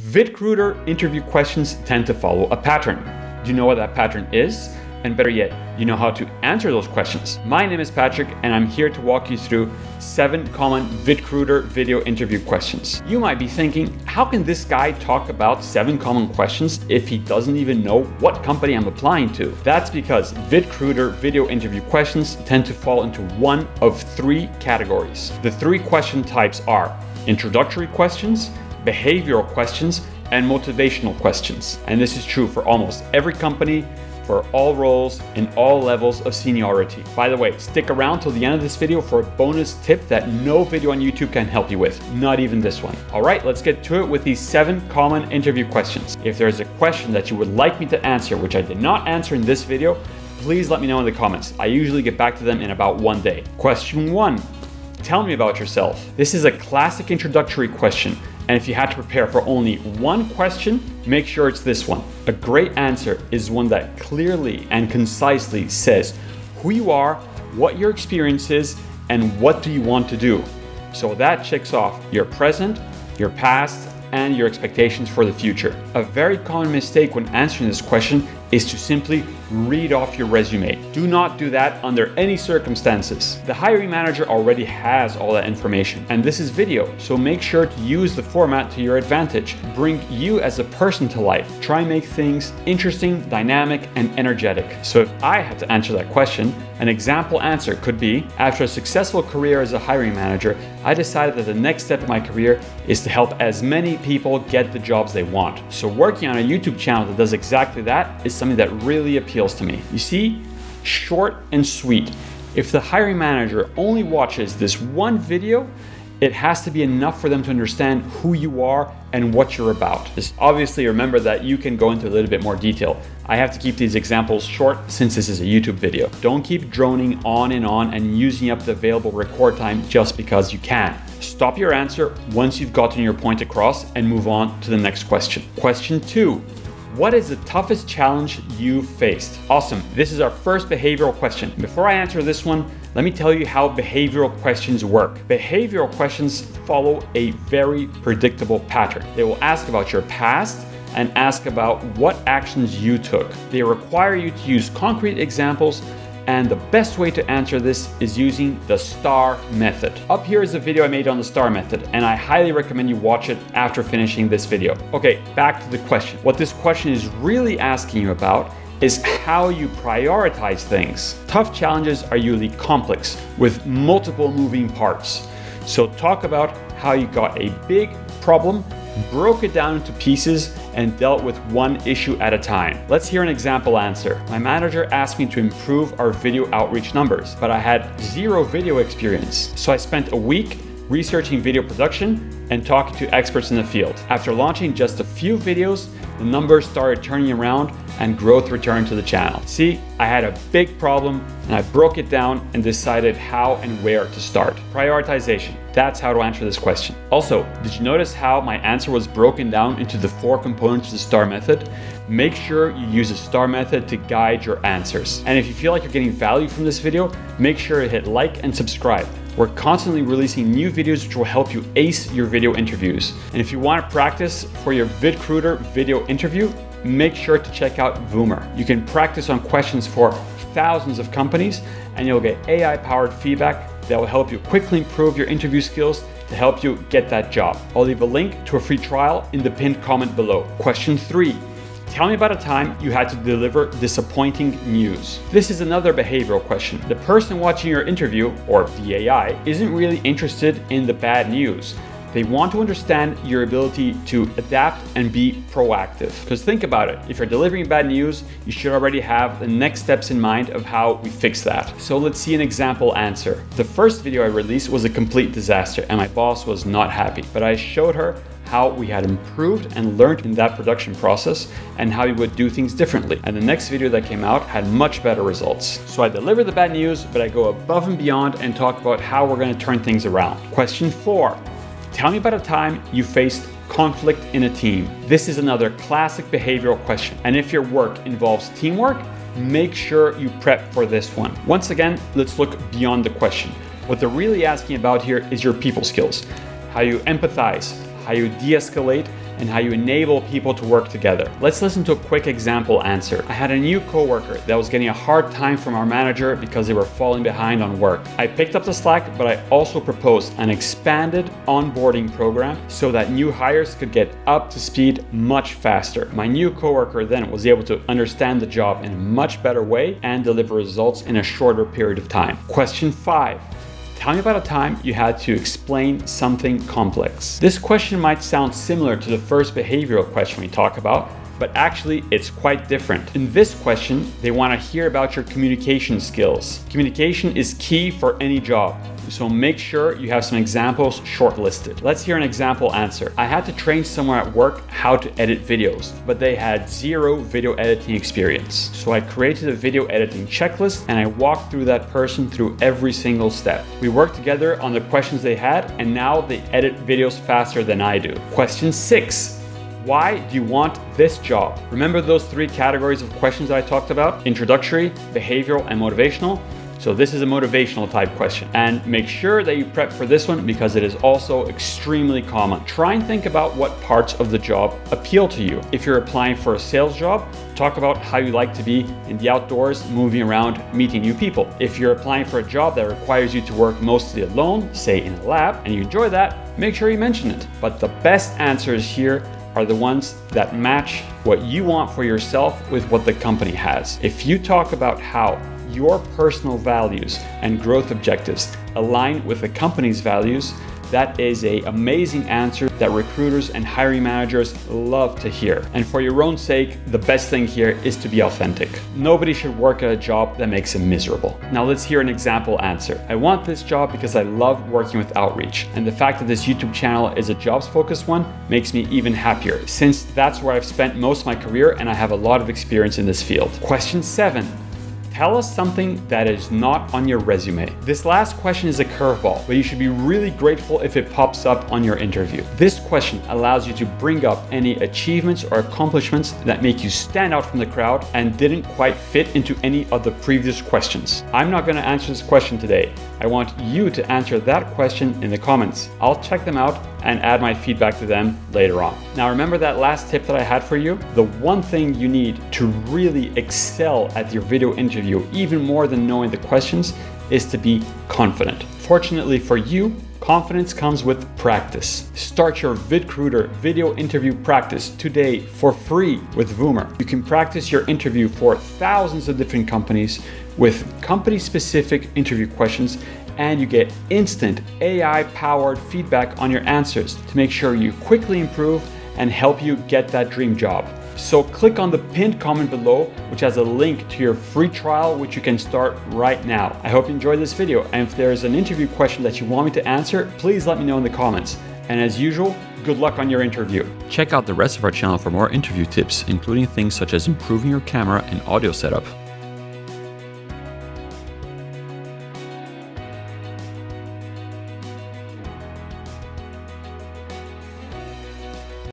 VidCruiter interview questions tend to follow a pattern. Do you know what that pattern is? And better yet, you know how to answer those questions. My name is Patrick, and I'm here to walk you through 7 common VidCruiter video interview questions. You might be thinking, how can this guy talk about 7 common questions if he doesn't even know what company I'm applying to? That's because VidCruiter video interview questions tend to fall into one of 3 categories. The 3 question types are introductory questions, behavioral questions, and motivational questions. And this is true for almost every company, for all roles and all levels of seniority. By the way, stick around till the end of this video for a bonus tip that no video on YouTube can help you with, not even this one. All right, let's get to it with these 7 common interview questions. If there's a question that you would like me to answer, which I did not answer in this video, please let me know in the comments. I usually get back to them in about 1 day. Question 1, tell me about yourself. This is a classic introductory question. And if you had to prepare for only 1 question, make sure it's this one. A great answer is one that clearly and concisely says who you are, what your experience is, and what do you want to do. So that checks off your present, your past, and your expectations for the future. A very common mistake when answering this question is to simply read off your resume. Do not do that under any circumstances. The hiring manager already has all that information, and this is video, so make sure to use the format to your advantage. Bring you as a person to life. Try and make things interesting, dynamic, and energetic. So if I had to answer that question, an example answer could be, after a successful career as a hiring manager, I decided that the next step in my career is to help as many people get the jobs they want. So working on a YouTube channel that does exactly that is something that really appeals to me. You see, short and sweet. If the hiring manager only watches this one video, it has to be enough for them to understand who you are and what you're about. Just obviously remember that you can go into a little bit more detail. I have to keep these examples short since this is a YouTube video. Don't keep droning on and using up the available record time just because you can. Stop your answer once you've gotten your point across and move on to the next question. Question 2. What is the toughest challenge you faced? Awesome, this is our first behavioral question. Before I answer this one, let me tell you how behavioral questions work. Behavioral questions follow a very predictable pattern. They will ask about your past and ask about what actions you took. They require you to use concrete examples, and the best way to answer this is using the STAR method. Up here is a video I made on the STAR method, and I highly recommend you watch it after finishing this video. Okay, back to the question. What this question is really asking you about is how you prioritize things. Tough challenges are usually complex with multiple moving parts. So talk about how you got a big problem, broke it down into pieces, and dealt with one issue at a time. Let's hear an example answer. My manager asked me to improve our video outreach numbers, but I had 0 video experience. So I spent a week researching video production and talking to experts in the field. After launching just a few videos, the numbers started turning around and growth returned to the channel. See, I had a big problem and I broke it down and decided how and where to start. Prioritization. That's how to answer this question. Also, did you notice how my answer was broken down into the 4 components of the STAR method? Make sure you use the STAR method to guide your answers. And if you feel like you're getting value from this video, make sure to hit like and subscribe. We're constantly releasing new videos which will help you ace your video interviews. And if you want to practice for your VidCruiter video interview, make sure to check out Voomer. You can practice on questions for thousands of companies, and you'll get AI-powered feedback that will help you quickly improve your interview skills to help you get that job. I'll leave a link to a free trial in the pinned comment below. Question 3. Tell me about a time you had to deliver disappointing news. This is another behavioral question. The person watching your interview, or the AI, isn't really interested in the bad news. They want to understand your ability to adapt and be proactive. Because think about it, if you're delivering bad news, you should already have the next steps in mind of how we fix that. So let's see an example answer. The first video I released was a complete disaster and my boss was not happy, but I showed her how we had improved and learned in that production process and how we would do things differently. And the next video that came out had much better results. So I deliver the bad news, but I go above and beyond and talk about how we're going to turn things around. Question 4. Tell me about a time you faced conflict in a team. This is another classic behavioral question. And if your work involves teamwork, make sure you prep for this one. Once again, let's look beyond the question. What they're really asking about here is your people skills, how you empathize, how you de-escalate, and how you enable people to work together. Let's listen to a quick example answer. I had a new coworker that was getting a hard time from our manager because they were falling behind on work. I picked up the slack, but I also proposed an expanded onboarding program so that new hires could get up to speed much faster. My new coworker then was able to understand the job in a much better way and deliver results in a shorter period of time. Question 5. Tell me about a time you had to explain something complex. This question might sound similar to the first behavioral question we talked about, but actually it's quite different. In this question, they want to hear about your communication skills. Communication is key for any job, so make sure you have some examples shortlisted. Let's hear an example answer. I had to train someone at work how to edit videos, but they had zero video editing experience. So I created a video editing checklist and I walked through that person through every single step. We worked together on the questions they had, and now they edit videos faster than I do. Question 6. Why do you want this job? Remember those 3 categories of questions that I talked about? Introductory, behavioral, and motivational. So this is a motivational type question. And make sure that you prep for this one because it is also extremely common. Try and think about what parts of the job appeal to you. If you're applying for a sales job, talk about how you like to be in the outdoors, moving around, meeting new people. If you're applying for a job that requires you to work mostly alone, say in a lab, and you enjoy that, make sure you mention it. But the best answers here are the ones that match what you want for yourself with what the company has. If you talk about how your personal values and growth objectives align with the company's values, that is an amazing answer that recruiters and hiring managers love to hear. And for your own sake, the best thing here is to be authentic. Nobody should work at a job that makes them miserable. Now let's hear an example answer. I want this job because I love working with outreach. And the fact that this YouTube channel is a jobs-focused one makes me even happier, since that's where I've spent most of my career and I have a lot of experience in this field. Question 7. Tell us something that is not on your resume. This last question is a curveball, but you should be really grateful if it pops up on your interview. This question allows you to bring up any achievements or accomplishments that make you stand out from the crowd and didn't quite fit into any of the previous questions. I'm not going to answer this question today. I want you to answer that question in the comments. I'll check them out and add my feedback to them later on. Now remember that last tip that I had for you? The one thing you need to really excel at your video interview, even more than knowing the questions, is to be confident. Fortunately for you, confidence comes with practice. Start your VidCruiter video interview practice today for free with Voomer. You can practice your interview for thousands of different companies with company-specific interview questions, and you get instant AI-powered feedback on your answers to make sure you quickly improve and help you get that dream job. So click on the pinned comment below, which has a link to your free trial, which you can start right now. I hope you enjoyed this video, and if there's an interview question that you want me to answer, please let me know in the comments. And as usual, good luck on your interview. Check out the rest of our channel for more interview tips, including things such as improving your camera and audio setup.